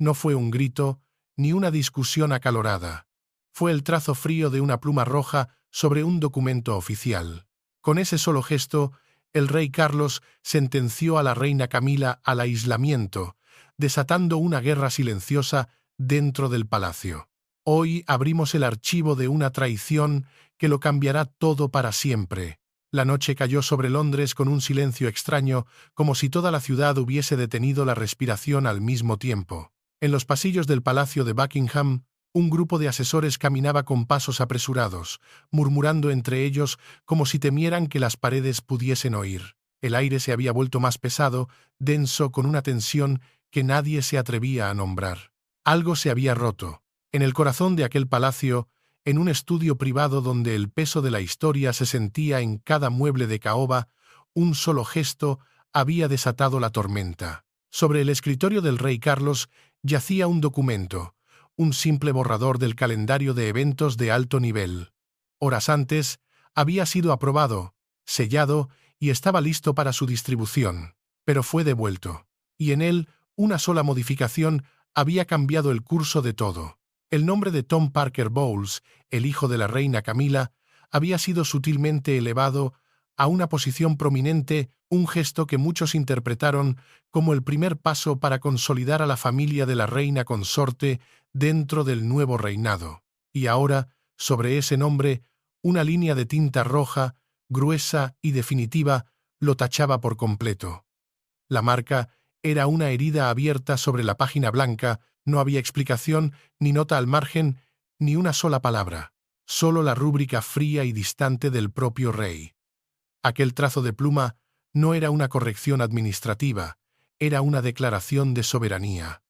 No fue un grito, ni una discusión acalorada. Fue el trazo frío de una pluma roja sobre un documento oficial. Con ese solo gesto, el rey Carlos sentenció a la reina Camila al aislamiento, desatando una guerra silenciosa dentro del palacio. Hoy abrimos el archivo de una traición que lo cambiará todo para siempre. La noche cayó sobre Londres con un silencio extraño, como si toda la ciudad hubiese detenido la respiración al mismo tiempo. En los pasillos del palacio de Buckingham, un grupo de asesores caminaba con pasos apresurados, murmurando entre ellos como si temieran que las paredes pudiesen oír. El aire se había vuelto más pesado, denso, con una tensión que nadie se atrevía a nombrar. Algo se había roto. En el corazón de aquel palacio, en un estudio privado donde el peso de la historia se sentía en cada mueble de caoba, un solo gesto había desatado la tormenta. Sobre el escritorio del rey Carlos yacía un documento, un simple borrador del calendario de eventos de alto nivel. Horas antes, había sido aprobado, sellado y estaba listo para su distribución, pero fue devuelto. Y en él, una sola modificación había cambiado el curso de todo. El nombre de Tom Parker Bowles, el hijo de la reina Camila, había sido sutilmente elevado a una posición prominente, un gesto que muchos interpretaron como el primer paso para consolidar a la familia de la reina consorte dentro del nuevo reinado. Y ahora, sobre ese nombre, una línea de tinta roja, gruesa y definitiva, lo tachaba por completo. La marca era una herida abierta sobre la página blanca. No había explicación, ni nota al margen, ni una sola palabra. Solo la rúbrica fría y distante del propio rey. Aquel trazo de pluma no era una corrección administrativa, era una declaración de soberanía.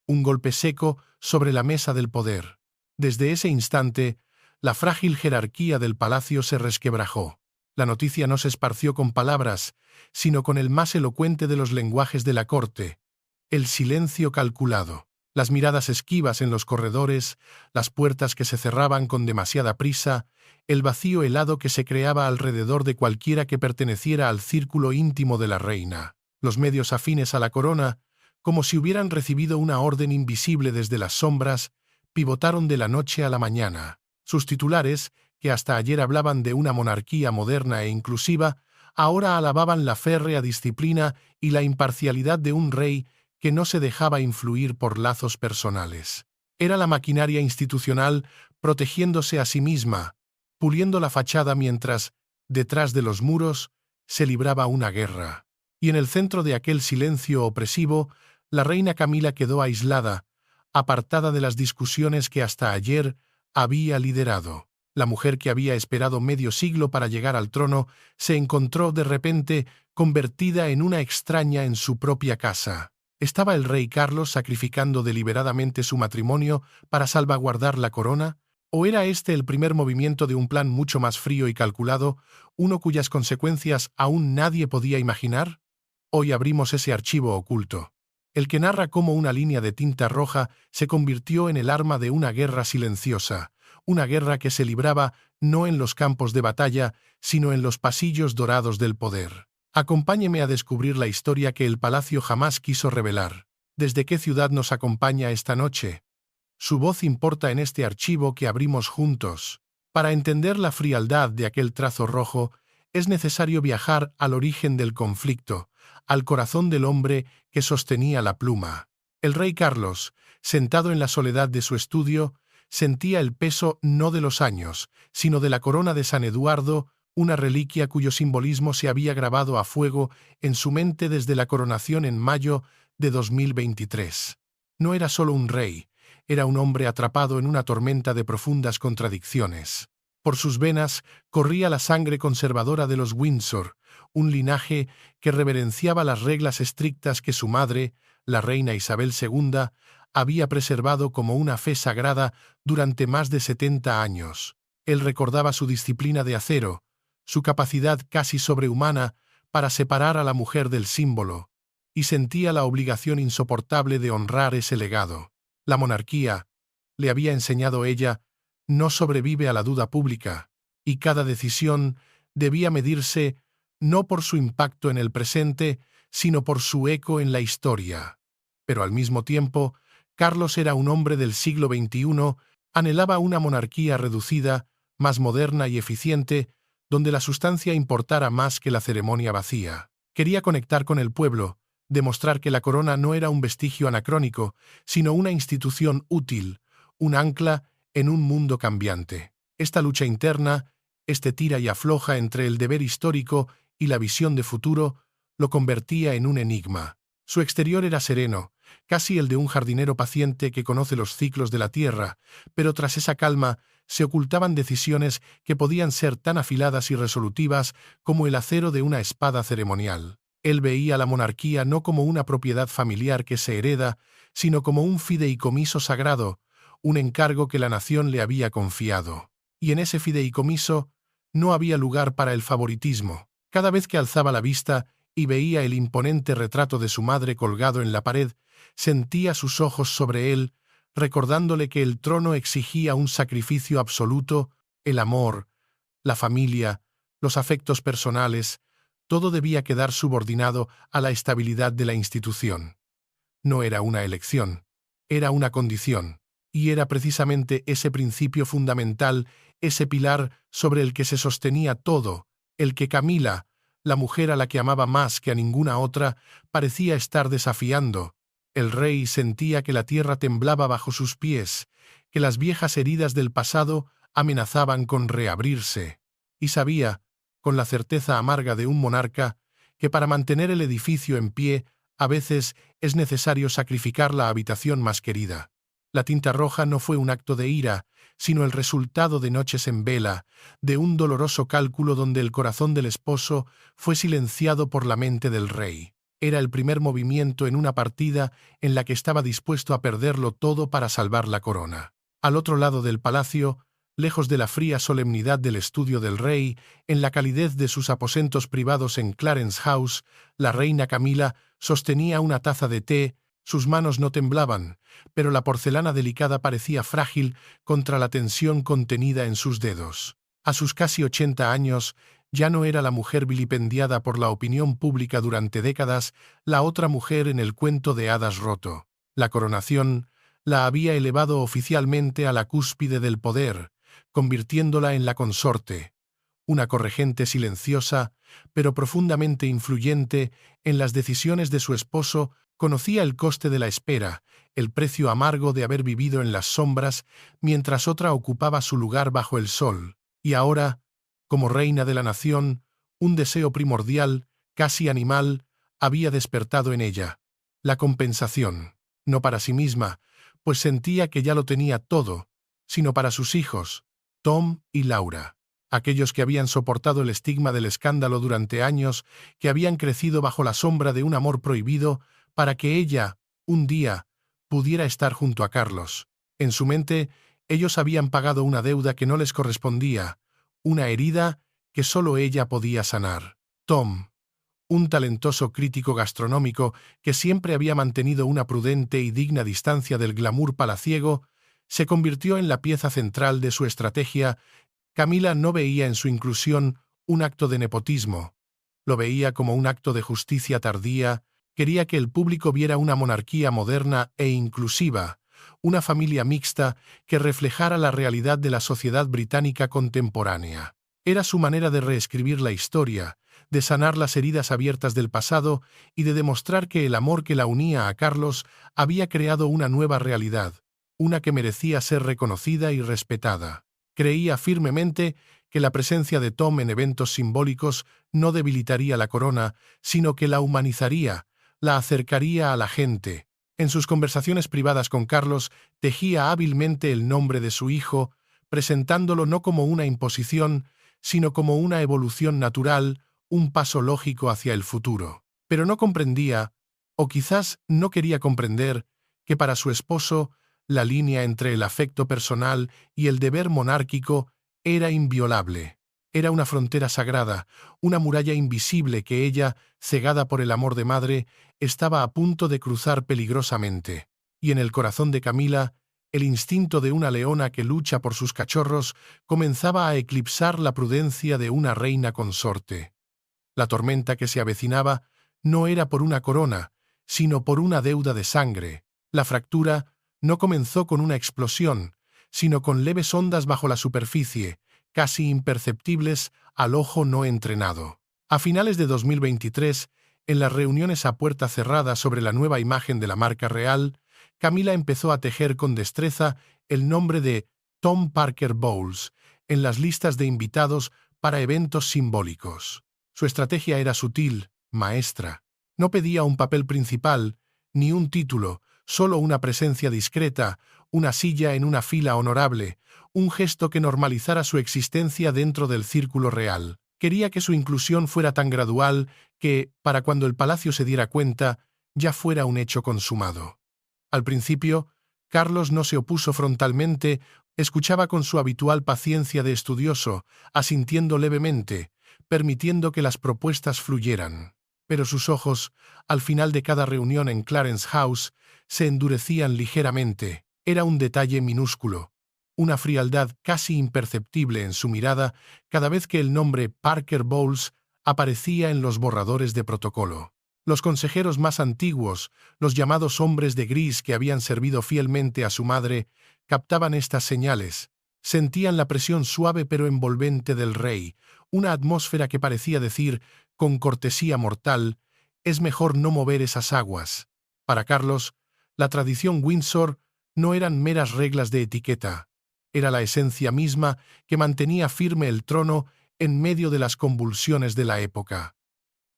Un golpe seco sobre la mesa del poder. Desde ese instante, la frágil jerarquía del palacio se resquebrajó. La noticia no se esparció con palabras, sino con el más elocuente de los lenguajes de la corte, el silencio calculado. Las miradas esquivas en los corredores, las puertas que se cerraban con demasiada prisa, el vacío helado que se creaba alrededor de cualquiera que perteneciera al círculo íntimo de la reina. Los medios afines a la corona, como si hubieran recibido una orden invisible desde las sombras, pivotaron de la noche a la mañana. Sus titulares, que hasta ayer hablaban de una monarquía moderna e inclusiva, ahora alababan la férrea disciplina y la imparcialidad de un rey que no se dejaba influir por lazos personales. Era la maquinaria institucional protegiéndose a sí misma, puliendo la fachada mientras, detrás de los muros, se libraba una guerra. Y en el centro de aquel silencio opresivo, la reina Camila quedó aislada, apartada de las discusiones que hasta ayer había liderado. La mujer que había esperado medio siglo para llegar al trono se encontró de repente convertida en una extraña en su propia casa. ¿Estaba el rey Carlos sacrificando deliberadamente su matrimonio para salvaguardar la corona? ¿O era este el primer movimiento de un plan mucho más frío y calculado, uno cuyas consecuencias aún nadie podía imaginar? Hoy abrimos ese archivo oculto, el que narra cómo una línea de tinta roja se convirtió en el arma de una guerra silenciosa, una guerra que se libraba no en los campos de batalla, sino en los pasillos dorados del poder. Acompáñeme a descubrir la historia que el palacio jamás quiso revelar. ¿Desde qué ciudad nos acompaña esta noche? Su voz importa en este archivo que abrimos juntos. Para entender la frialdad de aquel trazo rojo, es necesario viajar al origen del conflicto, al corazón del hombre que sostenía la pluma. El rey Carlos, sentado en la soledad de su estudio, sentía el peso no de los años, sino de la corona de San Eduardo, una reliquia cuyo simbolismo se había grabado a fuego en su mente desde la coronación en mayo de 2023. No era solo un rey, era un hombre atrapado en una tormenta de profundas contradicciones. Por sus venas corría la sangre conservadora de los Windsor, un linaje que reverenciaba las reglas estrictas que su madre, la reina Isabel II, había preservado como una fe sagrada durante más de 70 años. Él recordaba su disciplina de acero, su capacidad casi sobrehumana para separar a la mujer del símbolo, y sentía la obligación insoportable de honrar ese legado. La monarquía, le había enseñado ella, no sobrevive a la duda pública, y cada decisión debía medirse no por su impacto en el presente, sino por su eco en la historia. Pero al mismo tiempo, Carlos era un hombre del siglo XXI, anhelaba una monarquía reducida, más moderna y eficiente, donde la sustancia importara más que la ceremonia vacía. Quería conectar con el pueblo, demostrar que la corona no era un vestigio anacrónico, sino una institución útil, un ancla en un mundo cambiante. Esta lucha interna, este tira y afloja entre el deber histórico y la visión de futuro, lo convertía en un enigma. Su exterior era sereno, casi el de un jardinero paciente que conoce los ciclos de la tierra, pero tras esa calma se ocultaban decisiones que podían ser tan afiladas y resolutivas como el acero de una espada ceremonial. Él veía la monarquía no como una propiedad familiar que se hereda, sino como un fideicomiso sagrado, un encargo que la nación le había confiado. Y en ese fideicomiso no había lugar para el favoritismo. Cada vez que alzaba la vista y veía el imponente retrato de su madre colgado en la pared, sentía sus ojos sobre él, recordándole que el trono exigía un sacrificio absoluto, el amor, la familia, los afectos personales, todo debía quedar subordinado a la estabilidad de la institución. No era una elección, era una condición, y era precisamente ese principio fundamental, ese pilar sobre el que se sostenía todo, el que Camila, la mujer a la que amaba más que a ninguna otra, parecía estar desafiando. El rey sentía que la tierra temblaba bajo sus pies, que las viejas heridas del pasado amenazaban con reabrirse, y sabía, con la certeza amarga de un monarca, que para mantener el edificio en pie, a veces es necesario sacrificar la habitación más querida. La tinta roja no fue un acto de ira, sino el resultado de noches en vela, de un doloroso cálculo donde el corazón del esposo fue silenciado por la mente del rey. Era el primer movimiento en una partida en la que estaba dispuesto a perderlo todo para salvar la corona. Al otro lado del palacio, lejos de la fría solemnidad del estudio del rey, en la calidez de sus aposentos privados en Clarence House, la reina Camila sostenía una taza de té. Sus manos no temblaban, pero la porcelana delicada parecía frágil contra la tensión contenida en sus dedos. A sus casi 80 años, ya no era la mujer vilipendiada por la opinión pública durante décadas, la otra mujer en el cuento de hadas roto. La coronación la había elevado oficialmente a la cúspide del poder, convirtiéndola en la consorte, una corregente silenciosa, pero profundamente influyente en las decisiones de su esposo. Conocía el coste de la espera, el precio amargo de haber vivido en las sombras mientras otra ocupaba su lugar bajo el sol, y ahora, como reina de la nación, un deseo primordial, casi animal, había despertado en ella: la compensación, no para sí misma, pues sentía que ya lo tenía todo, sino para sus hijos, Tom y Laura, aquellos que habían soportado el estigma del escándalo durante años, que habían crecido bajo la sombra de un amor prohibido, para que ella, un día, pudiera estar junto a Carlos. En su mente, ellos habían pagado una deuda que no les correspondía, una herida que solo ella podía sanar. Tom, un talentoso crítico gastronómico que siempre había mantenido una prudente y digna distancia del glamour palaciego, se convirtió en la pieza central de su estrategia. Camila no veía en su inclusión un acto de nepotismo, lo veía como un acto de justicia tardía. Quería que el público viera una monarquía moderna e inclusiva, una familia mixta que reflejara la realidad de la sociedad británica contemporánea. Era su manera de reescribir la historia, de sanar las heridas abiertas del pasado y de demostrar que el amor que la unía a Carlos había creado una nueva realidad, una que merecía ser reconocida y respetada. Creía firmemente que la presencia de Tom en eventos simbólicos no debilitaría la corona, sino que la humanizaría, la acercaría a la gente. En sus conversaciones privadas con Carlos, tejía hábilmente el nombre de su hijo, presentándolo no como una imposición, sino como una evolución natural, un paso lógico hacia el futuro. Pero no comprendía, o quizás no quería comprender, que para su esposo la línea entre el afecto personal y el deber monárquico era inviolable. Era una frontera sagrada, una muralla invisible que ella, cegada por el amor de madre, estaba a punto de cruzar peligrosamente. Y en el corazón de Camila, el instinto de una leona que lucha por sus cachorros comenzaba a eclipsar la prudencia de una reina consorte. La tormenta que se avecinaba no era por una corona, sino por una deuda de sangre. La fractura no comenzó con una explosión, sino con leves ondas bajo la superficie, casi imperceptibles al ojo no entrenado. A finales de 2023, en las reuniones a puerta cerrada sobre la nueva imagen de la marca Real, Camila empezó a tejer con destreza el nombre de Tom Parker Bowles en las listas de invitados para eventos simbólicos. Su estrategia era sutil, maestra. No pedía un papel principal, ni un título, solo una presencia discreta, una silla en una fila honorable, un gesto que normalizara su existencia dentro del círculo real. Quería que su inclusión fuera tan gradual que, para cuando el palacio se diera cuenta, ya fuera un hecho consumado. Al principio, Carlos no se opuso frontalmente, escuchaba con su habitual paciencia de estudioso, asintiendo levemente, permitiendo que las propuestas fluyeran. Pero sus ojos, al final de cada reunión en Clarence House, se endurecían ligeramente. Era un detalle minúsculo, una frialdad casi imperceptible en su mirada cada vez que el nombre Parker Bowles aparecía en los borradores de protocolo. Los consejeros más antiguos, los llamados hombres de gris que habían servido fielmente a su madre, captaban estas señales. Sentían la presión suave pero envolvente del rey, una atmósfera que parecía decir, con cortesía mortal, es mejor no mover esas aguas. Para Carlos, la tradición Windsor no eran meras reglas de etiqueta, era la esencia misma que mantenía firme el trono en medio de las convulsiones de la época.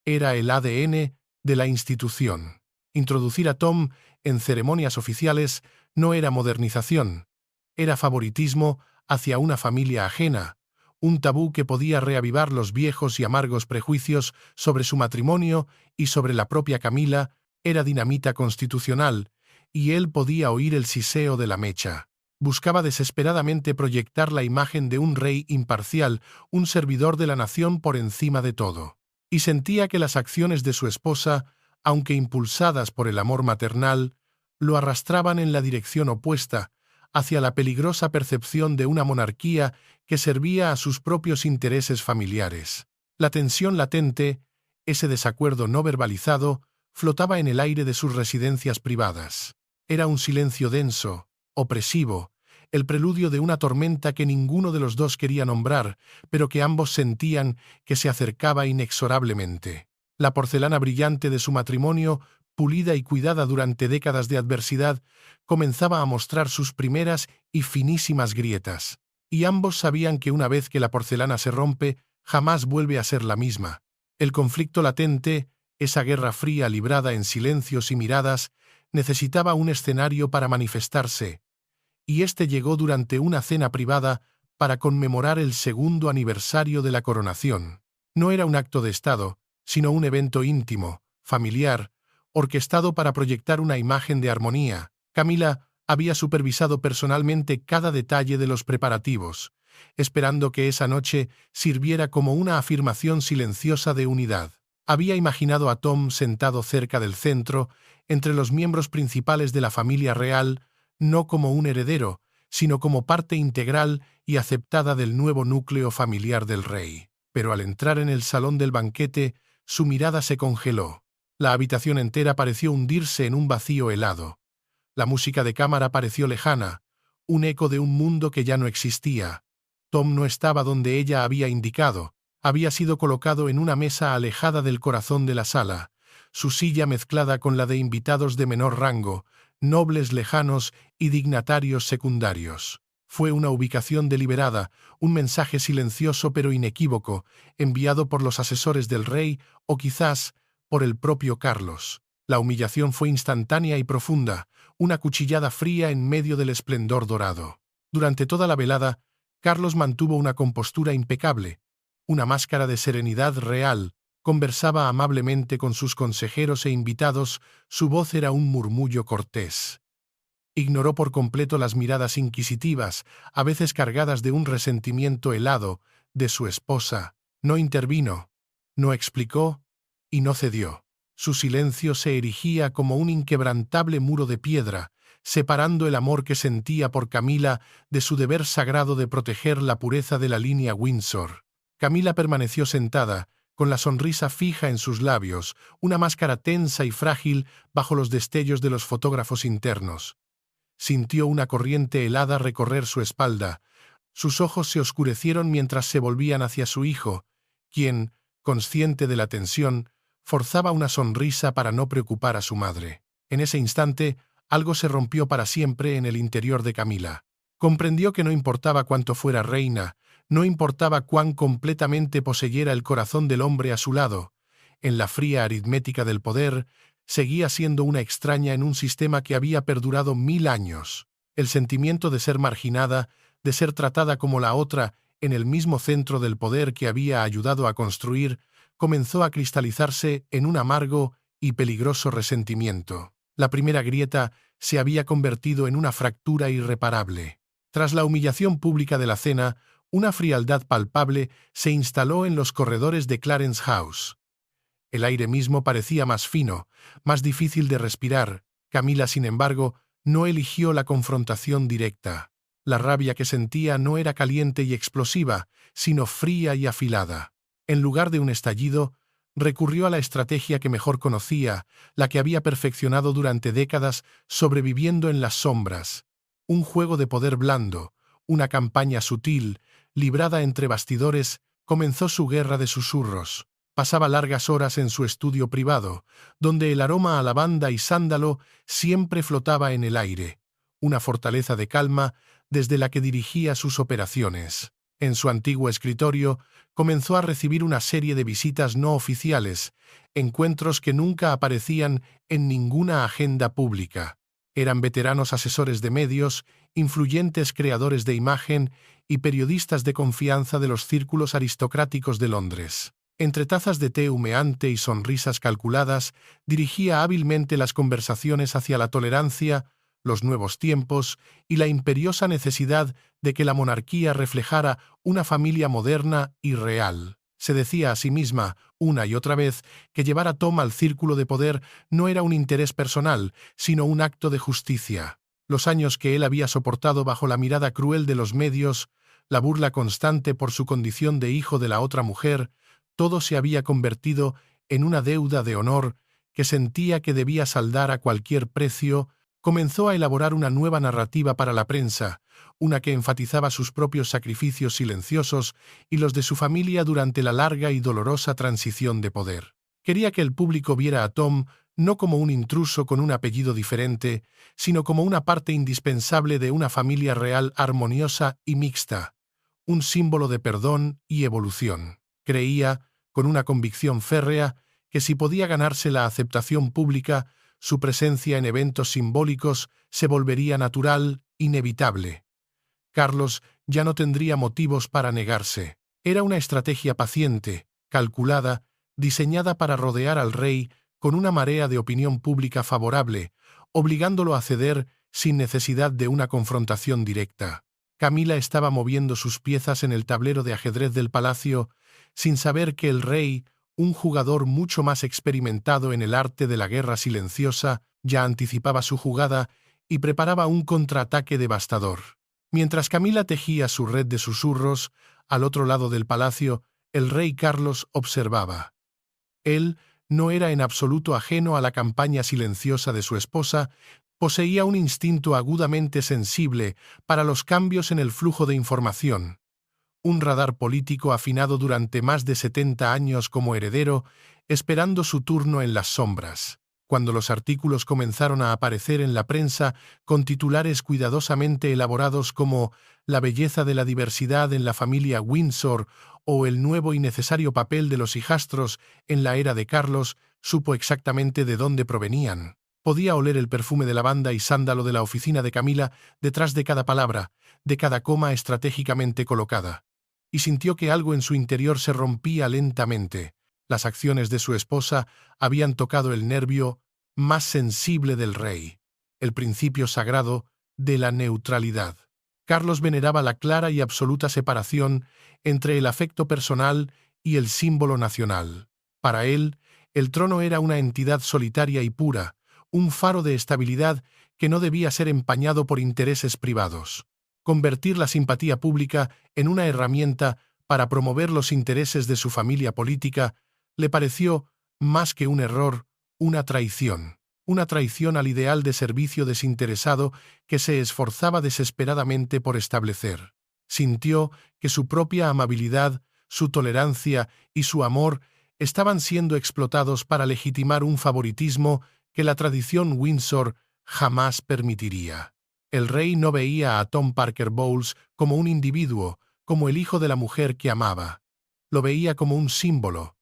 Era el ADN de la institución. Introducir a Tom en ceremonias oficiales no era modernización, era favoritismo hacia una familia ajena, un tabú que podía reavivar los viejos y amargos prejuicios sobre su matrimonio y sobre la propia Camila, era dinamita constitucional, y él podía oír el siseo de la mecha. Buscaba desesperadamente proyectar la imagen de un rey imparcial, un servidor de la nación por encima de todo. Y sentía que las acciones de su esposa, aunque impulsadas por el amor maternal, lo arrastraban en la dirección opuesta, hacia la peligrosa percepción de una monarquía que servía a sus propios intereses familiares. La tensión latente, ese desacuerdo no verbalizado, flotaba en el aire de sus residencias privadas. Era un silencio denso, opresivo, el preludio de una tormenta que ninguno de los dos quería nombrar, pero que ambos sentían que se acercaba inexorablemente. La porcelana brillante de su matrimonio, pulida y cuidada durante décadas de adversidad, comenzaba a mostrar sus primeras y finísimas grietas. Y ambos sabían que una vez que la porcelana se rompe, jamás vuelve a ser la misma. El conflicto latente, esa guerra fría librada en silencios y miradas, necesitaba un escenario para manifestarse, y este llegó durante una cena privada para conmemorar el 2º aniversario de la coronación. No era un acto de Estado, sino un evento íntimo, familiar, orquestado para proyectar una imagen de armonía. Camila había supervisado personalmente cada detalle de los preparativos, esperando que esa noche sirviera como una afirmación silenciosa de unidad. Había imaginado a Tom sentado cerca del centro, entre los miembros principales de la familia real, no como un heredero, sino como parte integral y aceptada del nuevo núcleo familiar del rey. Pero al entrar en el salón del banquete, su mirada se congeló. La habitación entera pareció hundirse en un vacío helado. La música de cámara pareció lejana, un eco de un mundo que ya no existía. Tom no estaba donde ella había indicado. Había sido colocado en una mesa alejada del corazón de la sala, su silla mezclada con la de invitados de menor rango, nobles lejanos y dignatarios secundarios. Fue una ubicación deliberada, un mensaje silencioso pero inequívoco, enviado por los asesores del rey o quizás por el propio Carlos. La humillación fue instantánea y profunda, una cuchillada fría en medio del esplendor dorado. Durante toda la velada, Carlos mantuvo una compostura impecable, una máscara de serenidad real. Conversaba amablemente con sus consejeros e invitados, su voz era un murmullo cortés. Ignoró por completo las miradas inquisitivas, a veces cargadas de un resentimiento helado, de su esposa. No intervino, no explicó y no cedió. Su silencio se erigía como un inquebrantable muro de piedra, separando el amor que sentía por Camila de su deber sagrado de proteger la pureza de la línea Windsor. Camila permaneció sentada, con la sonrisa fija en sus labios, una máscara tensa y frágil bajo los destellos de los fotógrafos internos. Sintió una corriente helada recorrer su espalda. Sus ojos se oscurecieron mientras se volvían hacia su hijo, quien, consciente de la tensión, forzaba una sonrisa para no preocupar a su madre. En ese instante, algo se rompió para siempre en el interior de Camila. Comprendió que no importaba cuánto fuera reina, no importaba cuán completamente poseyera el corazón del hombre a su lado, en la fría aritmética del poder, seguía siendo una extraña en un sistema que había perdurado 1000 años. El sentimiento de ser marginada, de ser tratada como la otra en el mismo centro del poder que había ayudado a construir, comenzó a cristalizarse en un amargo y peligroso resentimiento. La primera grieta se había convertido en una fractura irreparable. Tras la humillación pública de la cena, una frialdad palpable se instaló en los corredores de Clarence House. El aire mismo parecía más fino, más difícil de respirar. Camila, sin embargo, no eligió la confrontación directa. La rabia que sentía no era caliente y explosiva, sino fría y afilada. En lugar de un estallido, recurrió a la estrategia que mejor conocía, la que había perfeccionado durante décadas sobreviviendo en las sombras. Un juego de poder blando, una campaña sutil, librada entre bastidores, comenzó su guerra de susurros. Pasaba largas horas en su estudio privado, donde el aroma a lavanda y sándalo siempre flotaba en el aire, una fortaleza de calma desde la que dirigía sus operaciones. En su antiguo escritorio comenzó a recibir una serie de visitas no oficiales, encuentros que nunca aparecían en ninguna agenda pública. Eran veteranos asesores de medios, influyentes creadores de imagen y periodistas de confianza de los círculos aristocráticos de Londres. Entre tazas de té humeante y sonrisas calculadas, dirigía hábilmente las conversaciones hacia la tolerancia, los nuevos tiempos y la imperiosa necesidad de que la monarquía reflejara una familia moderna y real. Se decía a sí misma, una y otra vez, que llevar a Tom al círculo de poder no era un interés personal, sino un acto de justicia. Los años que él había soportado bajo la mirada cruel de los medios, la burla constante por su condición de hijo de la otra mujer, todo se había convertido en una deuda de honor que sentía que debía saldar a cualquier precio. Comenzó a elaborar una nueva narrativa para la prensa, una que enfatizaba sus propios sacrificios silenciosos y los de su familia durante la larga y dolorosa transición de poder. Quería que el público viera a Tom no como un intruso con un apellido diferente, sino como una parte indispensable de una familia real armoniosa y mixta, un símbolo de perdón y evolución. Creía, con una convicción férrea, que si podía ganarse la aceptación pública, su presencia en eventos simbólicos se volvería natural, inevitable. Carlos ya no tendría motivos para negarse. Era una estrategia paciente, calculada, diseñada para rodear al rey con una marea de opinión pública favorable, obligándolo a ceder sin necesidad de una confrontación directa. Camila estaba moviendo sus piezas en el tablero de ajedrez del palacio, sin saber que el rey, un jugador mucho más experimentado en el arte de la guerra silenciosa, ya anticipaba su jugada y preparaba un contraataque devastador. Mientras Camila tejía su red de susurros, al otro lado del palacio, el rey Carlos observaba. Él no era en absoluto ajeno a la campaña silenciosa de su esposa, poseía un instinto agudamente sensible para los cambios en el flujo de información. Un radar político afinado durante más de 70 años como heredero, esperando su turno en las sombras. Cuando los artículos comenzaron a aparecer en la prensa con titulares cuidadosamente elaborados como «La belleza de la diversidad en la familia Windsor» o «El nuevo y necesario papel de los hijastros en la era de Carlos», supo exactamente de dónde provenían. Podía oler el perfume de lavanda y sándalo de la oficina de Camila detrás de cada palabra, de cada coma estratégicamente colocada. Y sintió que algo en su interior se rompía lentamente. Las acciones de su esposa habían tocado el nervio más sensible del rey, el principio sagrado de la neutralidad. Carlos veneraba la clara y absoluta separación entre el afecto personal y el símbolo nacional. Para él, el trono era una entidad solitaria y pura, un faro de estabilidad que no debía ser empañado por intereses privados. Convertir la simpatía pública en una herramienta para promover los intereses de su familia política le pareció, más que un error, una traición. una traición al ideal de servicio desinteresado que se esforzaba desesperadamente por establecer. Sintió que su propia amabilidad, su tolerancia y su amor estaban siendo explotados para legitimar un favoritismo que la tradición Windsor jamás permitiría. El rey no veía a Tom Parker Bowles como un individuo, como el hijo de la mujer que amaba. Lo veía como un símbolo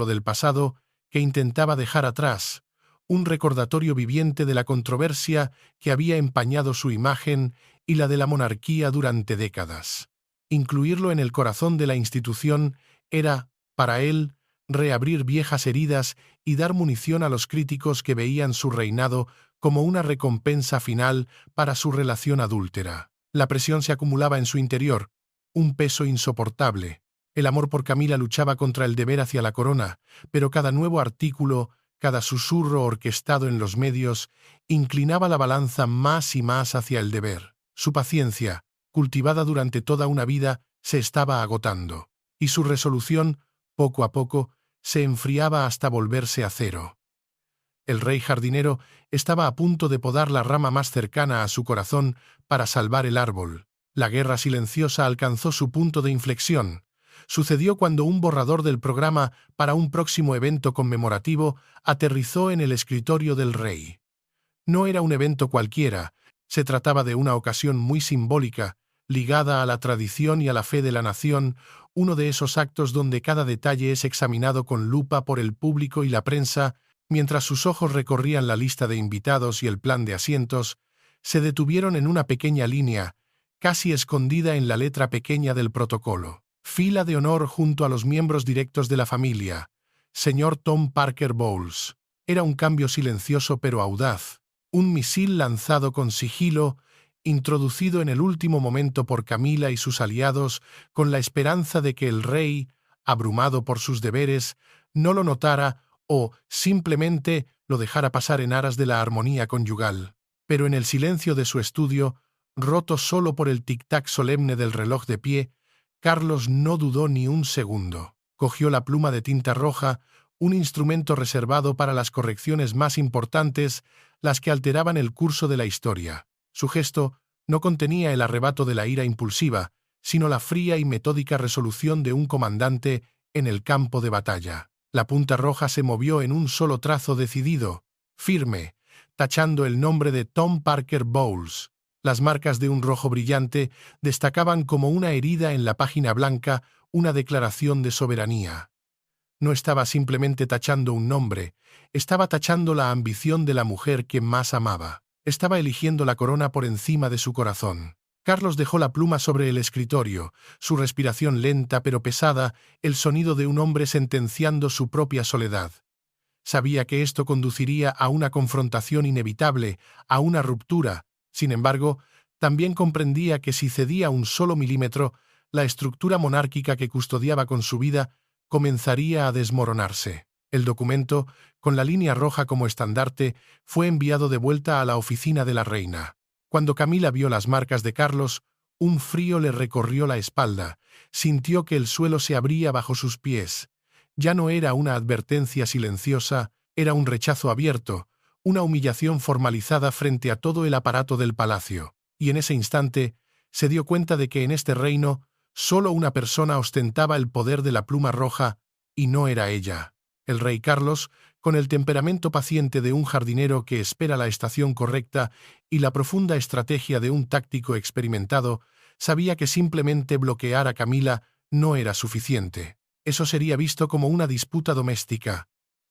del pasado que intentaba dejar atrás, un recordatorio viviente de la controversia que había empañado su imagen y la de la monarquía durante décadas. Incluirlo en el corazón de la institución era, para él, reabrir viejas heridas y dar munición a los críticos que veían su reinado como una recompensa final para su relación adúltera. La presión se acumulaba en su interior, un peso insoportable. El amor por Camila luchaba contra el deber hacia la corona, pero cada nuevo artículo, cada susurro orquestado en los medios, inclinaba la balanza más y más hacia el deber. Su paciencia, cultivada durante toda una vida, se estaba agotando, y su resolución, poco a poco, se enfriaba hasta volverse acero. El rey jardinero estaba a punto de podar la rama más cercana a su corazón para salvar el árbol. La guerra silenciosa alcanzó su punto de inflexión. Sucedió cuando un borrador del programa para un próximo evento conmemorativo aterrizó en el escritorio del rey. No era un evento cualquiera, se trataba de una ocasión muy simbólica, ligada a la tradición y a la fe de la nación, uno de esos actos donde cada detalle es examinado con lupa por el público y la prensa. Mientras sus ojos recorrían la lista de invitados y el plan de asientos, se detuvieron en una pequeña línea, casi escondida en la letra pequeña del protocolo. Fila de honor junto a los miembros directos de la familia. Señor Tom Parker Bowles. Era un cambio silencioso pero audaz. Un misil lanzado con sigilo, introducido en el último momento por Camila y sus aliados, con la esperanza de que el rey, abrumado por sus deberes, no lo notara o simplemente lo dejara pasar en aras de la armonía conyugal. Pero en el silencio de su estudio, roto solo por el tic-tac solemne del reloj de pie, Carlos no dudó ni un segundo. Cogió la pluma de tinta roja, un instrumento reservado para las correcciones más importantes, las que alteraban el curso de la historia. Su gesto no contenía el arrebato de la ira impulsiva, sino la fría y metódica resolución de un comandante en el campo de batalla. La punta roja se movió en un solo trazo decidido, firme, tachando el nombre de Tom Parker Bowles. Las marcas de un rojo brillante destacaban como una herida en la página blanca, una declaración de soberanía. No estaba simplemente tachando un nombre, estaba tachando la ambición de la mujer que más amaba. Estaba eligiendo la corona por encima de su corazón. Carlos dejó la pluma sobre el escritorio, su respiración lenta pero pesada, el sonido de un hombre sentenciando su propia soledad. Sabía que esto conduciría a una confrontación inevitable, a una ruptura. Sin embargo, también comprendía que si cedía un solo milímetro, la estructura monárquica que custodiaba con su vida comenzaría a desmoronarse. El documento, con la línea roja como estandarte, fue enviado de vuelta a la oficina de la reina. Cuando Camila vio las marcas de Carlos, un frío le recorrió la espalda, sintió que el suelo se abría bajo sus pies. Ya no era una advertencia silenciosa, era un rechazo abierto, una humillación formalizada frente a todo el aparato del palacio. Y en ese instante se dio cuenta de que en este reino solo una persona ostentaba el poder de la pluma roja, y no era ella. El rey Carlos, con el temperamento paciente de un jardinero que espera la estación correcta y la profunda estrategia de un táctico experimentado, sabía que simplemente bloquear a Camila no era suficiente. Eso sería visto como una disputa doméstica,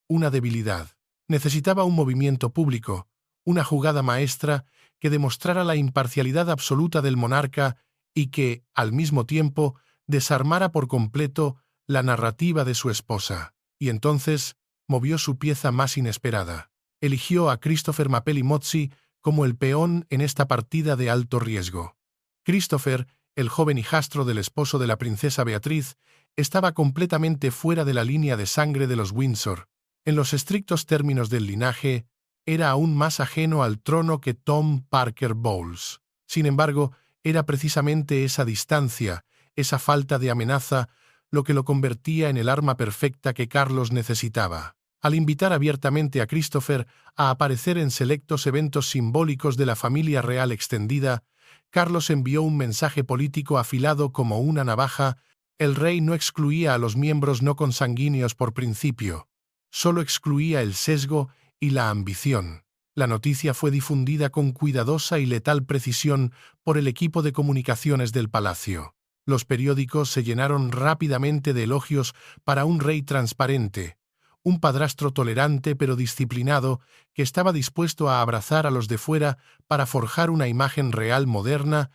una debilidad. Necesitaba un movimiento público, una jugada maestra que demostrara la imparcialidad absoluta del monarca y que, al mismo tiempo, desarmara por completo la narrativa de su esposa. Y entonces movió su pieza más inesperada. Eligió a Christopher Mapelli Mozzi como el peón en esta partida de alto riesgo. Christopher, el joven hijastro del esposo de la princesa Beatriz, estaba completamente fuera de la línea de sangre de los Windsor. En los estrictos términos del linaje, era aún más ajeno al trono que Tom Parker Bowles. Sin embargo, era precisamente esa distancia, esa falta de amenaza, lo que lo convertía en el arma perfecta que Carlos necesitaba. Al invitar abiertamente a Christopher a aparecer en selectos eventos simbólicos de la familia real extendida, Carlos envió un mensaje político afilado como una navaja. El rey no excluía a los miembros no consanguíneos por principio, solo excluía el sesgo y la ambición. La noticia fue difundida con cuidadosa y letal precisión por el equipo de comunicaciones del palacio. Los periódicos se llenaron rápidamente de elogios para un rey transparente, un padrastro tolerante pero disciplinado que estaba dispuesto a abrazar a los de fuera para forjar una imagen real moderna,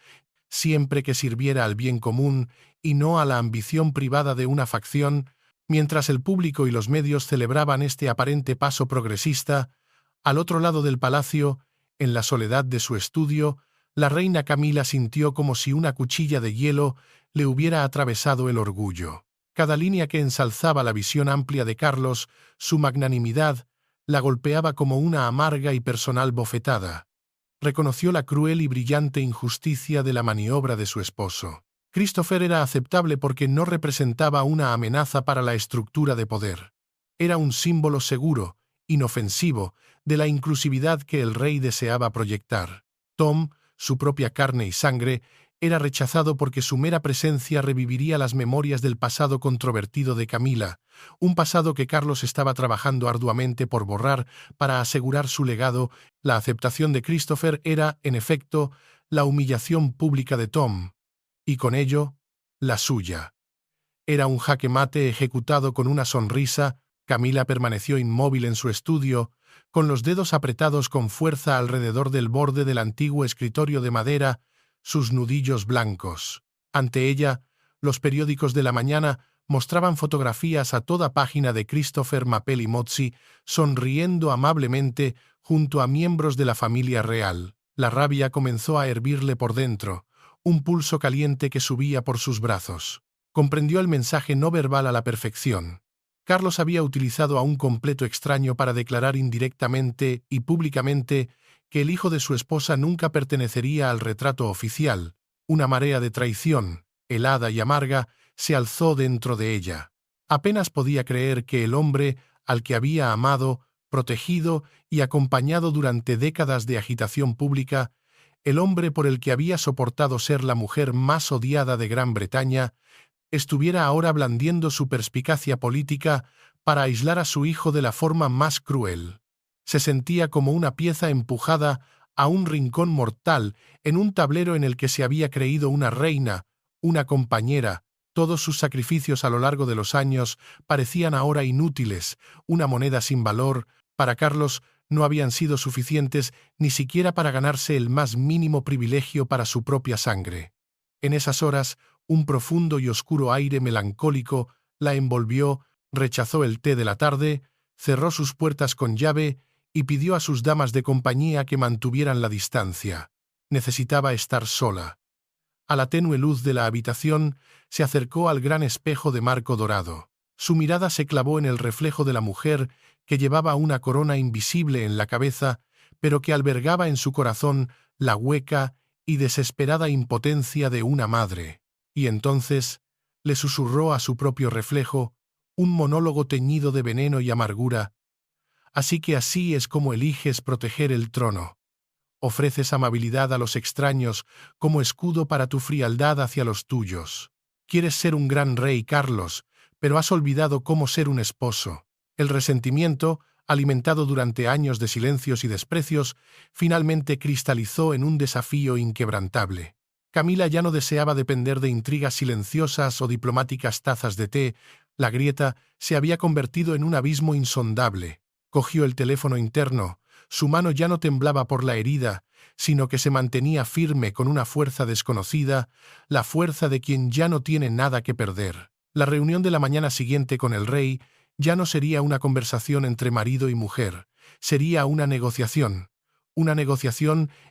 siempre que sirviera al bien común y no a la ambición privada de una facción. Mientras el público y los medios celebraban este aparente paso progresista, al otro lado del palacio, en la soledad de su estudio, la reina Camila sintió como si una cuchilla de hielo le hubiera atravesado el orgullo. Cada línea que ensalzaba la visión amplia de Carlos, su magnanimidad, la golpeaba como una amarga y personal bofetada. Reconoció la cruel y brillante injusticia de la maniobra de su esposo. Christopher era aceptable porque no representaba una amenaza para la estructura de poder. Era un símbolo seguro, inofensivo, de la inclusividad que el rey deseaba proyectar. Tom, su propia carne y sangre, era rechazado porque su mera presencia reviviría las memorias del pasado controvertido de Camila, un pasado que Carlos estaba trabajando arduamente por borrar para asegurar su legado. La aceptación de Christopher era, en efecto, la humillación pública de Tom, y con ello, la suya. Era un jaque mate ejecutado con una sonrisa. Camila permaneció inmóvil en su estudio, con los dedos apretados con fuerza alrededor del borde del antiguo escritorio de madera, sus nudillos blancos. Ante ella, los periódicos de la mañana mostraban fotografías a toda página de Christopher Mapelli Mozzi sonriendo amablemente junto a miembros de la familia real. La rabia comenzó a hervirle por dentro, un pulso caliente que subía por sus brazos. Comprendió el mensaje no verbal a la perfección. Carlos había utilizado a un completo extraño para declarar indirectamente y públicamente que el hijo de su esposa nunca pertenecería al retrato oficial. Una marea de traición, helada y amarga, se alzó dentro de ella. Apenas podía creer que el hombre al que había amado, protegido y acompañado durante décadas de agitación pública, el hombre por el que había soportado ser la mujer más odiada de Gran Bretaña, estuviera ahora blandiendo su perspicacia política para aislar a su hijo de la forma más cruel. Se sentía como una pieza empujada a un rincón mortal en un tablero en el que se había creído una reina, una compañera. Todos sus sacrificios a lo largo de los años parecían ahora inútiles, una moneda sin valor. Para Carlos no habían sido suficientes ni siquiera para ganarse el más mínimo privilegio para su propia sangre. En esas horas, un profundo y oscuro aire melancólico la envolvió, rechazó el té de la tarde, cerró sus puertas con llave y pidió a sus damas de compañía que mantuvieran la distancia. Necesitaba estar sola. A la tenue luz de la habitación, se acercó al gran espejo de marco dorado. Su mirada se clavó en el reflejo de la mujer que llevaba una corona invisible en la cabeza, pero que albergaba en su corazón la hueca y desesperada impotencia de una madre. Y entonces le susurró a su propio reflejo un monólogo teñido de veneno y amargura. Así que así es como eliges proteger el trono. Ofreces amabilidad a los extraños como escudo para tu frialdad hacia los tuyos. Quieres ser un gran rey, Carlos, pero has olvidado cómo ser un esposo. El resentimiento, alimentado durante años de silencios y desprecios, finalmente cristalizó en un desafío inquebrantable. Camila ya no deseaba depender de intrigas silenciosas o diplomáticas tazas de té. La grieta se había convertido en un abismo insondable. Cogió el teléfono interno. Su mano ya no temblaba por la herida, sino que se mantenía firme con una fuerza desconocida, la fuerza de quien ya no tiene nada que perder. La reunión de la mañana siguiente con el rey ya no sería una conversación entre marido y mujer, sería una negociación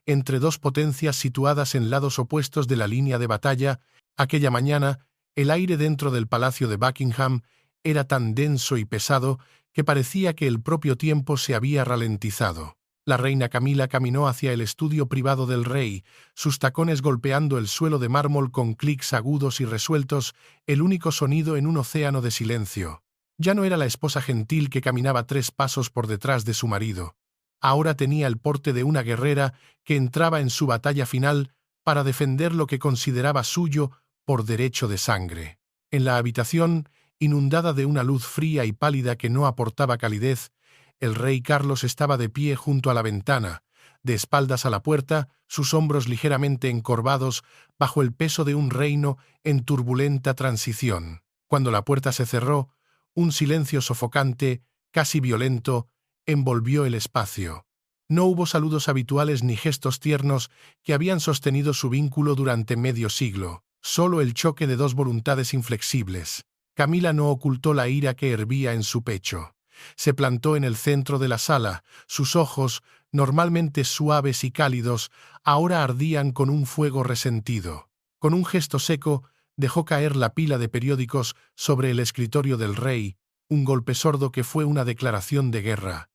entre dos potencias situadas en lados opuestos de la línea de batalla. Aquella mañana, el aire dentro del palacio de Buckingham era tan denso y pesado que parecía que el propio tiempo se había ralentizado. La reina Camila caminó hacia el estudio privado del rey, sus tacones golpeando el suelo de mármol con clics agudos y resueltos, el único sonido en un océano de silencio. Ya no era la esposa gentil que caminaba 3 pasos por detrás de su marido. Ahora tenía el porte de una guerrera que entraba en su batalla final para defender lo que consideraba suyo por derecho de sangre. En la habitación, inundada de una luz fría y pálida que no aportaba calidez, el rey Carlos estaba de pie junto a la ventana, de espaldas a la puerta, sus hombros ligeramente encorvados bajo el peso de un reino en turbulenta transición. Cuando la puerta se cerró, un silencio sofocante, casi violento, envolvió el espacio. No hubo saludos habituales ni gestos tiernos que habían sostenido su vínculo durante medio siglo, solo el choque de 2 voluntades inflexibles. Camila no ocultó la ira que hervía en su pecho. Se plantó en el centro de la sala, sus ojos, normalmente suaves y cálidos, ahora ardían con un fuego resentido. Con un gesto seco, dejó caer la pila de periódicos sobre el escritorio del rey, un golpe sordo que fue una declaración de guerra.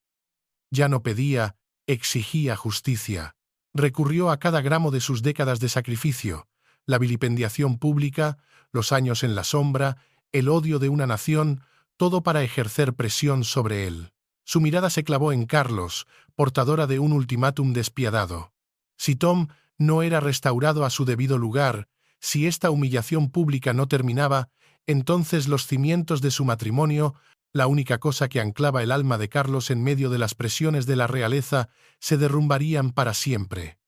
Ya no pedía, exigía justicia. Recurrió a cada gramo de sus décadas de sacrificio, la vilipendiación pública, los años en la sombra, el odio de una nación, todo para ejercer presión sobre él. Su mirada se clavó en Carlos, portadora de un ultimátum despiadado. Si Tom no era restaurado a su debido lugar, si esta humillación pública no terminaba, entonces los cimientos de su matrimonio, la única cosa que anclaba el alma de Carlos en medio de las presiones de la realeza, se derrumbarían para siempre.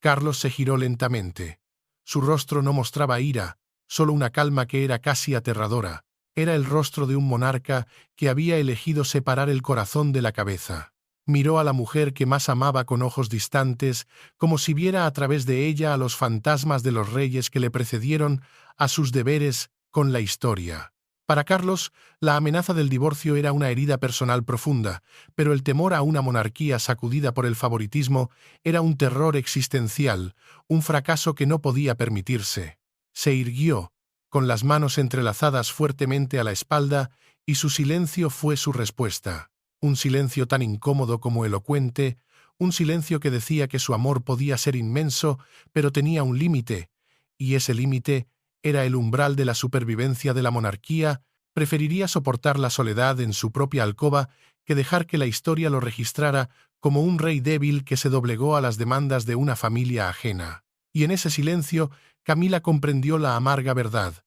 Carlos se giró lentamente. Su rostro no mostraba ira, solo una calma que era casi aterradora. Era el rostro de un monarca que había elegido separar el corazón de la cabeza. Miró a la mujer que más amaba con ojos distantes, como si viera a través de ella a los fantasmas de los reyes que le precedieron, a sus deberes con la historia. Para Carlos, la amenaza del divorcio era una herida personal profunda, pero el temor a una monarquía sacudida por el favoritismo era un terror existencial, un fracaso que no podía permitirse. Se irguió, con las manos entrelazadas fuertemente a la espalda, y su silencio fue su respuesta. Un silencio tan incómodo como elocuente, un silencio que decía que su amor podía ser inmenso, pero tenía un límite, y ese límite era el umbral de la supervivencia de la monarquía. Preferiría soportar la soledad en su propia alcoba que dejar que la historia lo registrara como un rey débil que se doblegó a las demandas de una familia ajena. Y en ese silencio, Camila comprendió la amarga verdad.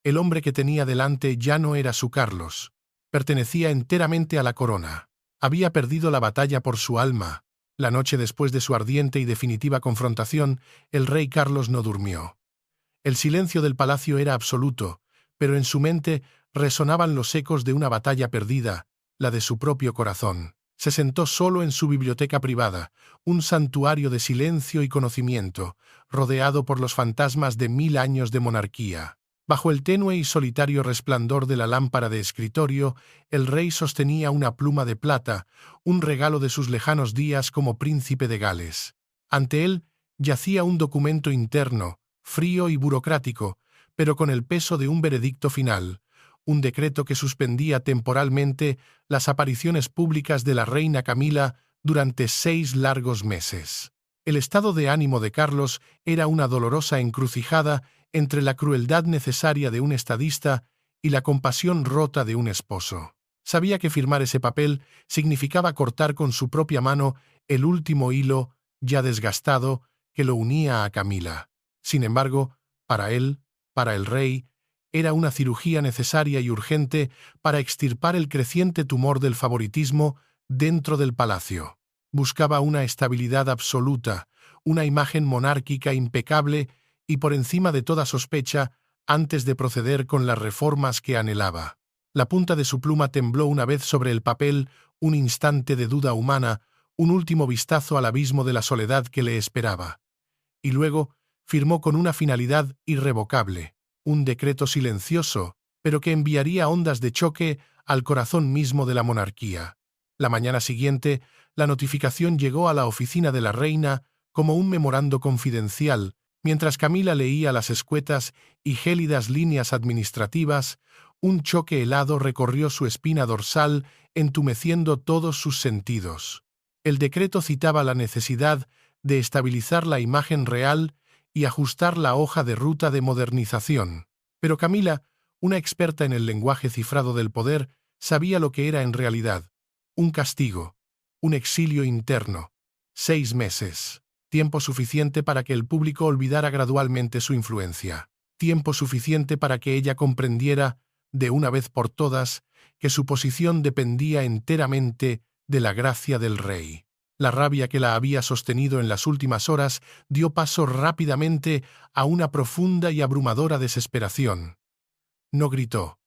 El hombre que tenía delante ya no era su Carlos. Pertenecía enteramente a la corona. Había perdido la batalla por su alma. La noche después de su ardiente y definitiva confrontación, el rey Carlos no durmió. El silencio del palacio era absoluto, pero en su mente resonaban los ecos de una batalla perdida, la de su propio corazón. Se sentó solo en su biblioteca privada, un santuario de silencio y conocimiento, rodeado por los fantasmas de 1000 años de monarquía. Bajo el tenue y solitario resplandor de la lámpara de escritorio, el rey sostenía una pluma de plata, un regalo de sus lejanos días como príncipe de Gales. Ante él yacía un documento interno, frío y burocrático, pero con el peso de un veredicto final, un decreto que suspendía temporalmente las apariciones públicas de la reina Camila durante 6 largos meses. El estado de ánimo de Carlos era una dolorosa encrucijada entre la crueldad necesaria de un estadista y la compasión rota de un esposo. Sabía que firmar ese papel significaba cortar con su propia mano el último hilo, ya desgastado, que lo unía a Camila. Sin embargo, para él, para el rey, era una cirugía necesaria y urgente para extirpar el creciente tumor del favoritismo dentro del palacio. Buscaba una estabilidad absoluta, una imagen monárquica impecable y por encima de toda sospecha antes de proceder con las reformas que anhelaba. La punta de su pluma tembló una vez sobre el papel, un instante de duda humana, un último vistazo al abismo de la soledad que le esperaba. Y luego firmó con una finalidad irrevocable, un decreto silencioso, pero que enviaría ondas de choque al corazón mismo de la monarquía. La mañana siguiente, la notificación llegó a la oficina de la reina como un memorando confidencial. Mientras Camila leía las escuetas y gélidas líneas administrativas, un choque helado recorrió su espina dorsal, entumeciendo todos sus sentidos. El decreto citaba la necesidad de estabilizar la imagen real y ajustar la hoja de ruta de modernización. Pero Camila, Una experta en el lenguaje cifrado del poder, sabía lo que era en realidad: un castigo, un exilio interno. 6 meses. Tiempo suficiente para que el público olvidara gradualmente su influencia. Tiempo suficiente para que ella comprendiera, de una vez por todas, que su posición dependía enteramente de la gracia del rey. La rabia que la había sostenido en las últimas horas dio paso rápidamente a una profunda y abrumadora desesperación. No gritó,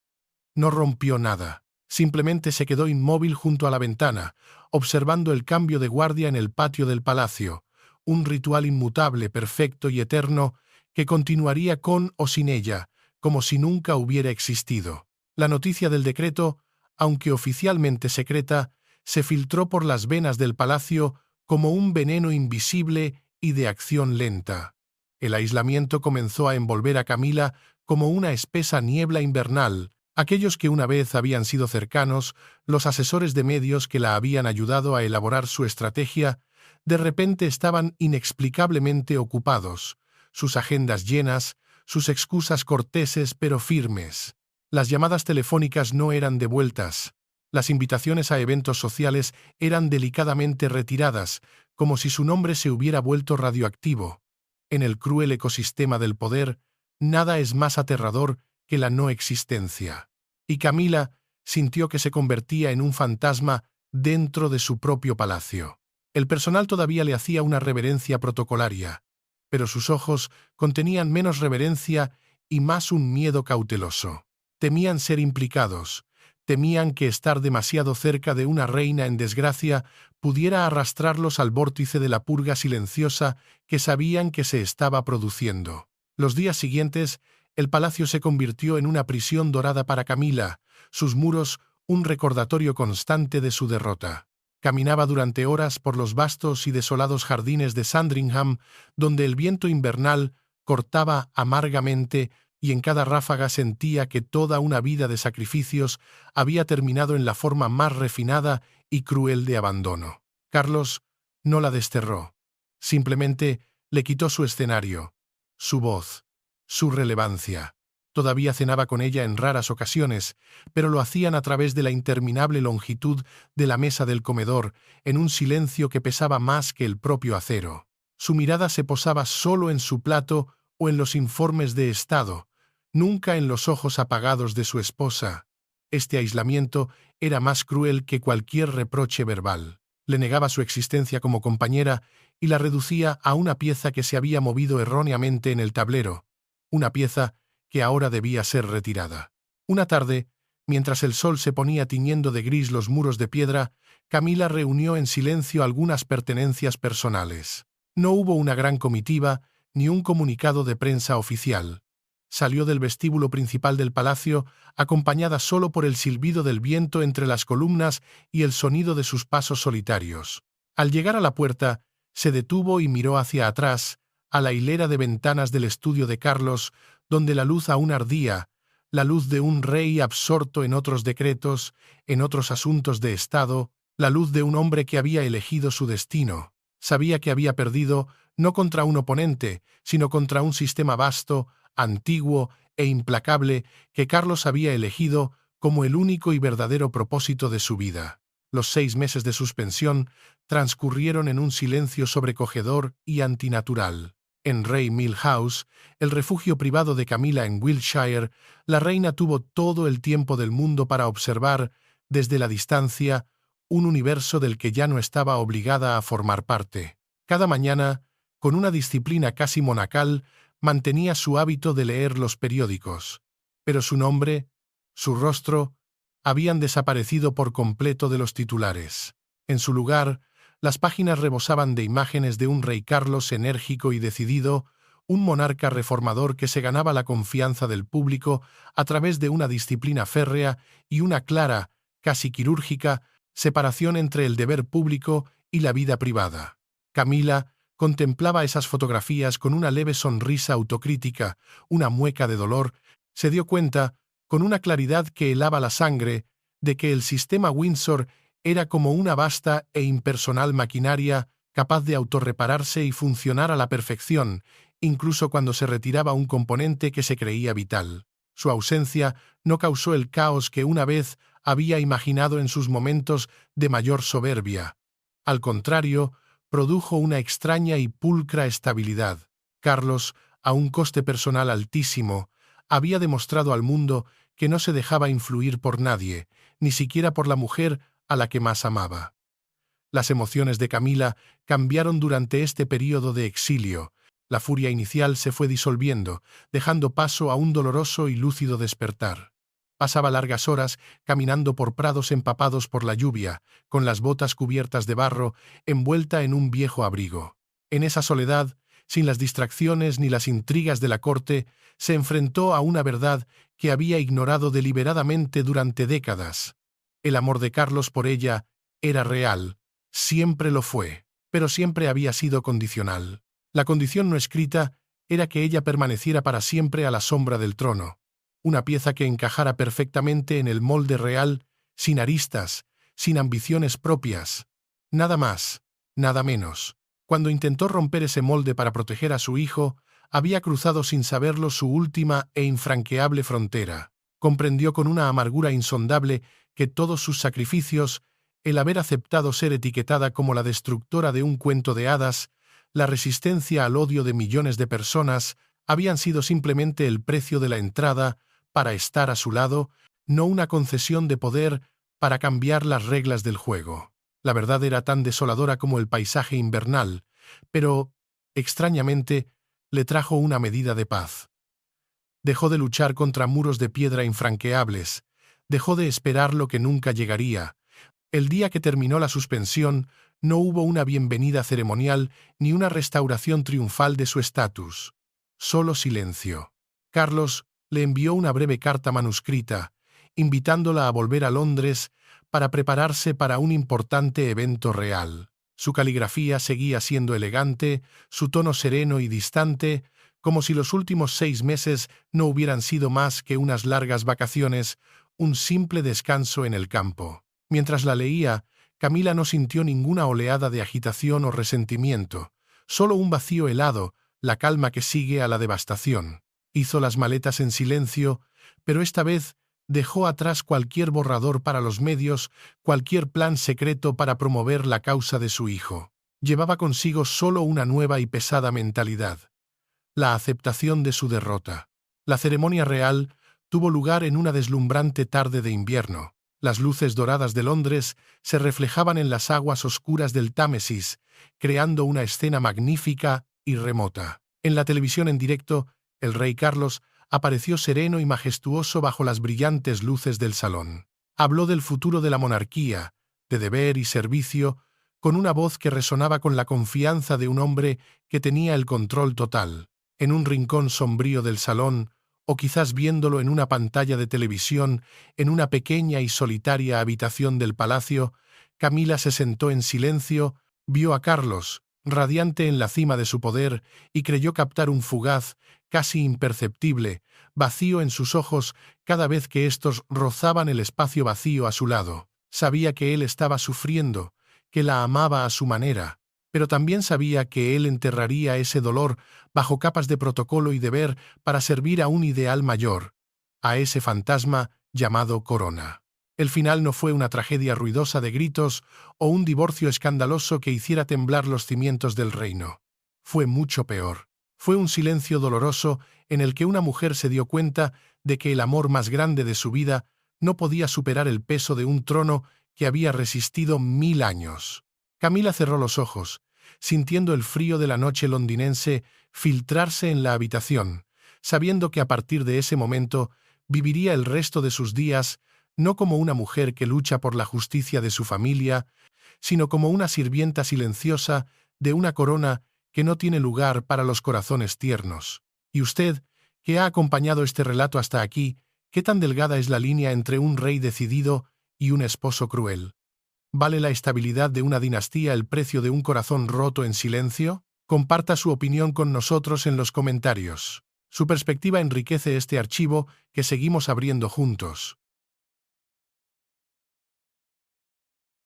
no rompió nada. Simplemente se quedó inmóvil junto a la ventana, observando el cambio de guardia en el patio del palacio, un ritual inmutable, perfecto y eterno que continuaría con o sin ella, como si nunca hubiera existido. La noticia del decreto, aunque oficialmente secreta, se filtró por las venas del palacio como un veneno invisible y de acción lenta. El aislamiento comenzó a envolver a Camila como una espesa niebla invernal. Aquellos que una vez habían sido cercanos, los asesores de medios que la habían ayudado a elaborar su estrategia, de repente estaban inexplicablemente ocupados, sus agendas llenas, sus excusas corteses pero firmes. Las llamadas telefónicas no eran devueltas. Las invitaciones a eventos sociales eran delicadamente retiradas, como si su nombre se hubiera vuelto radioactivo. En el cruel ecosistema del poder, nada es más aterrador que la no existencia. Y Camila sintió que se convertía en un fantasma dentro de su propio palacio. El personal todavía le hacía una reverencia protocolaria, pero sus ojos contenían menos reverencia y más un miedo cauteloso. Temían ser implicados, temían que estar demasiado cerca de una reina en desgracia pudiera arrastrarlos al vórtice de la purga silenciosa que sabían que se estaba produciendo. Los días siguientes, el palacio se convirtió en una prisión dorada para Camila, sus muros un recordatorio constante de su derrota. Caminaba durante horas por los vastos y desolados jardines de Sandringham, donde el viento invernal cortaba amargamente y en cada ráfaga sentía que toda una vida de sacrificios había terminado en la forma más refinada y cruel de abandono. Carlos no la desterró. Simplemente le quitó su escenario, su voz, su relevancia. Todavía cenaba con ella en raras ocasiones, pero lo hacían a través de la interminable longitud de la mesa del comedor, en un silencio que pesaba más que el propio acero. Su mirada se posaba solo en su plato o en los informes de Estado, nunca en los ojos apagados de su esposa. Este aislamiento era más cruel que cualquier reproche verbal. Le negaba su existencia como compañera y la reducía a una pieza que se había movido erróneamente en el tablero, una pieza que ahora debía ser retirada. Una tarde, mientras el sol se ponía tiñendo de gris los muros de piedra, Camila reunió en silencio algunas pertenencias personales. No hubo una gran comitiva ni un comunicado de prensa oficial. Salió del vestíbulo principal del palacio, acompañada solo por el silbido del viento entre las columnas y el sonido de sus pasos solitarios. Al llegar a la puerta, se detuvo y miró hacia atrás, a la hilera de ventanas del estudio de Carlos, donde la luz aún ardía, la luz de un rey absorto en otros decretos, en otros asuntos de Estado, la luz de un hombre que había elegido su destino. Sabía que había perdido no contra un oponente, sino contra un sistema vasto, antiguo e implacable que Carlos había elegido como el único y verdadero propósito de su vida. Los 6 meses de suspensión transcurrieron en un silencio sobrecogedor y antinatural. En Rey Mill House, el refugio privado de Camila en Wiltshire, la reina tuvo todo el tiempo del mundo para observar, desde la distancia, un universo del que ya no estaba obligada a formar parte. Cada mañana, con una disciplina casi monacal, mantenía su hábito de leer los periódicos, pero su nombre, su rostro, habían desaparecido por completo de los titulares. En su lugar, las páginas rebosaban de imágenes de un rey Carlos enérgico y decidido, un monarca reformador que se ganaba la confianza del público a través de una disciplina férrea y una clara, casi quirúrgica, separación entre el deber público y la vida privada. Camila contemplaba esas fotografías con una leve sonrisa autocrítica, una mueca de dolor. Se dio cuenta, con una claridad que helaba la sangre, de que el sistema Windsor era como una vasta e impersonal maquinaria capaz de autorrepararse y funcionar a la perfección, incluso cuando se retiraba un componente que se creía vital. Su ausencia no causó el caos que una vez había imaginado en sus momentos de mayor soberbia. Al contrario, produjo una extraña y pulcra estabilidad. Carlos, a un coste personal altísimo, había demostrado al mundo que no se dejaba influir por nadie, ni siquiera por la mujer a la que más amaba. Las emociones de Camila cambiaron durante este período de exilio. La furia inicial se fue disolviendo, dejando paso a un doloroso y lúcido despertar. Pasaba largas horas caminando por prados empapados por la lluvia, con las botas cubiertas de barro, envuelta en un viejo abrigo. En esa soledad, sin las distracciones ni las intrigas de la corte, se enfrentó a una verdad que había ignorado deliberadamente durante décadas. El amor de Carlos por ella era real, siempre lo fue, pero siempre había sido condicional. La condición no escrita era que ella permaneciera para siempre a la sombra del trono, una pieza que encajara perfectamente en el molde real, sin aristas, sin ambiciones propias. Nada más, nada menos. Cuando intentó romper ese molde para proteger a su hijo, había cruzado sin saberlo su última e infranqueable frontera. Comprendió con una amargura insondable que todos sus sacrificios, el haber aceptado ser etiquetada como la destructora de un cuento de hadas, la resistencia al odio de millones de personas, habían sido simplemente el precio de la entrada para estar a su lado, no una concesión de poder para cambiar las reglas del juego. La verdad era tan desoladora como el paisaje invernal, pero, extrañamente, le trajo una medida de paz. Dejó de luchar contra muros de piedra infranqueables, dejó de esperar lo que nunca llegaría. El día que terminó la suspensión, no hubo una bienvenida ceremonial ni una restauración triunfal de su estatus. Solo silencio. Carlos le envió una breve carta manuscrita, invitándola a volver a Londres para prepararse para un importante evento real. Su caligrafía seguía siendo elegante, su tono sereno y distante, como si los últimos 6 meses no hubieran sido más que unas largas vacaciones, un simple descanso en el campo. Mientras la leía, Camila no sintió ninguna oleada de agitación o resentimiento, solo un vacío helado, la calma que sigue a la devastación. Hizo las maletas en silencio, pero esta vez dejó atrás cualquier borrador para los medios, cualquier plan secreto para promover la causa de su hijo. Llevaba consigo solo una nueva y pesada mentalidad: la aceptación de su derrota. La ceremonia real tuvo lugar en una deslumbrante tarde de invierno. Las luces doradas de Londres se reflejaban en las aguas oscuras del Támesis, creando una escena magnífica y remota. En la televisión en directo, el rey Carlos apareció sereno y majestuoso bajo las brillantes luces del salón. Habló del futuro de la monarquía, de deber y servicio, con una voz que resonaba con la confianza de un hombre que tenía el control total. En un rincón sombrío del salón, o quizás viéndolo en una pantalla de televisión, en una pequeña y solitaria habitación del palacio, Camila se sentó en silencio, vio a Carlos, radiante en la cima de su poder, y creyó captar un fugaz, casi imperceptible, vacío en sus ojos cada vez que éstos rozaban el espacio vacío a su lado. Sabía que él estaba sufriendo, que la amaba a su manera, pero también sabía que él enterraría ese dolor bajo capas de protocolo y deber para servir a un ideal mayor, a ese fantasma llamado corona. El final no fue una tragedia ruidosa de gritos o un divorcio escandaloso que hiciera temblar los cimientos del reino. Fue mucho peor. Fue un silencio doloroso en el que una mujer se dio cuenta de que el amor más grande de su vida no podía superar el peso de un trono que había resistido 1000 años. Camila cerró los ojos, sintiendo el frío de la noche londinense filtrarse en la habitación, sabiendo que a partir de ese momento viviría el resto de sus días no como una mujer que lucha por la justicia de su familia, sino como una sirvienta silenciosa de una corona que no tiene lugar para los corazones tiernos. Y usted, que ha acompañado este relato hasta aquí, ¿qué tan delgada es la línea entre un rey decidido y un esposo cruel? ¿Vale la estabilidad de una dinastía el precio de un corazón roto en silencio? Comparta su opinión con nosotros en los comentarios. Su perspectiva enriquece este archivo que seguimos abriendo juntos.